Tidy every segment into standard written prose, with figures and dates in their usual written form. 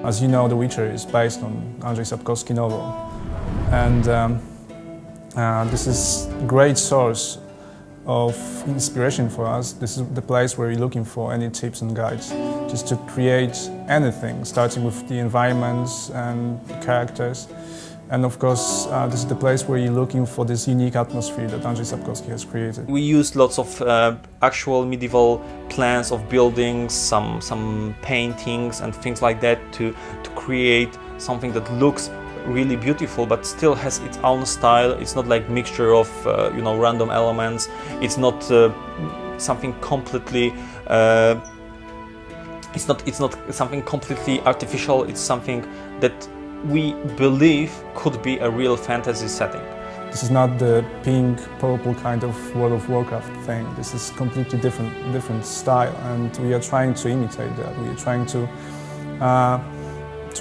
As you know, The Witcher is based on Andrzej Sapkowski's novel, and this is a great source of inspiration for us. This is the place where we're looking for any tips and guides, just to create anything, starting with the environments and the characters. And of course, this is the place where you're looking for this unique atmosphere that Andrzej Sapkowski has created. We used lots of actual medieval plans of buildings, some paintings and things like that to create something that looks really beautiful but still has its own style. It's not like mixture of random elements. It's not something completely it's not something completely artificial. It's something that we believe could be a real fantasy setting. This is not the pink, purple kind of World of Warcraft thing. This is completely different style, and we are trying to imitate that. We are trying to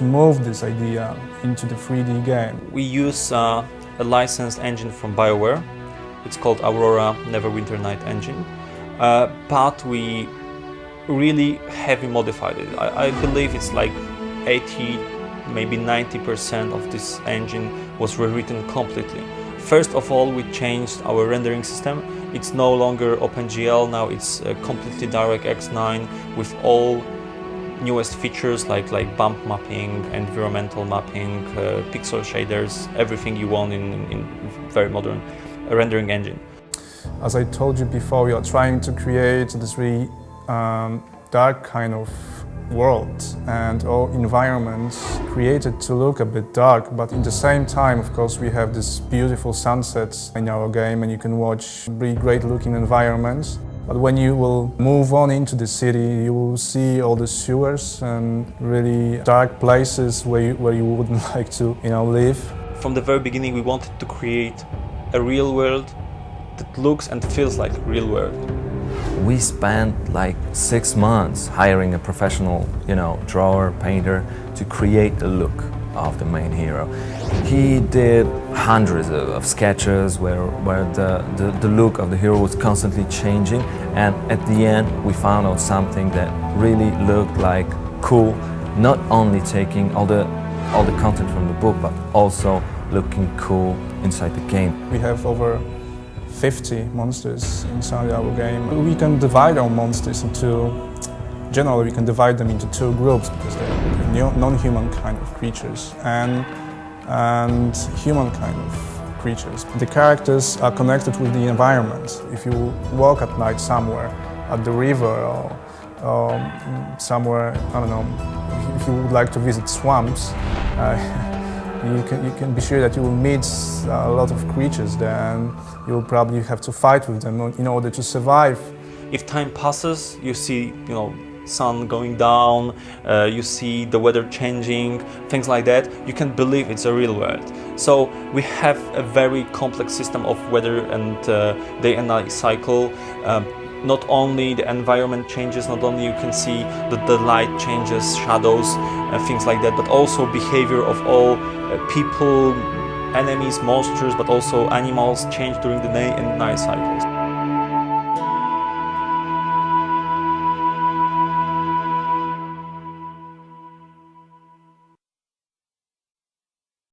move this idea into the 3D game. We use a licensed engine from BioWare. It's called Aurora Neverwinter Night engine, but we really heavily modified it. I believe it's like 80, maybe 90% of this engine was rewritten completely. First of all, we changed our rendering system. It's no longer OpenGL, now it's completely DirectX 9 with all newest features like bump mapping, environmental mapping, pixel shaders, everything you want in very modern rendering engine. As I told you before, we are trying to create this really dark kind of world and all environments created to look a bit dark, but in the same time, of course, we have these beautiful sunsets in our game and you can watch really great looking environments. But when you will move on into the city, you will see all the sewers and really dark places where you wouldn't like to live. From the very beginning, we wanted to create a real world that looks and feels like a real world. We spent like 6 months hiring a professional, drawer, painter to create the look of the main hero. He did hundreds of sketches where the look of the hero was constantly changing, and at the end we found out something that really looked like cool, not only taking all the content from the book, but also looking cool inside the game. We have over 50 monsters inside our game. We can divide our monsters generally we can divide them into two groups because they're non-human kind of creatures and human kind of creatures. The characters are connected with the environment. If you walk at night somewhere, at the river or somewhere, I don't know, if you would like to visit swamps, you can be sure that you will meet a lot of creatures there, and you will probably have to fight with them in order to survive. If time passes, you see, sun going down, you see the weather changing, things like that, you can believe it's a real world. So we have a very complex system of weather and day and night cycle. Not only the environment changes, not only you can see that the light changes, shadows, things like that, but also behavior of all people, enemies, monsters, but also animals change during the day and night cycles.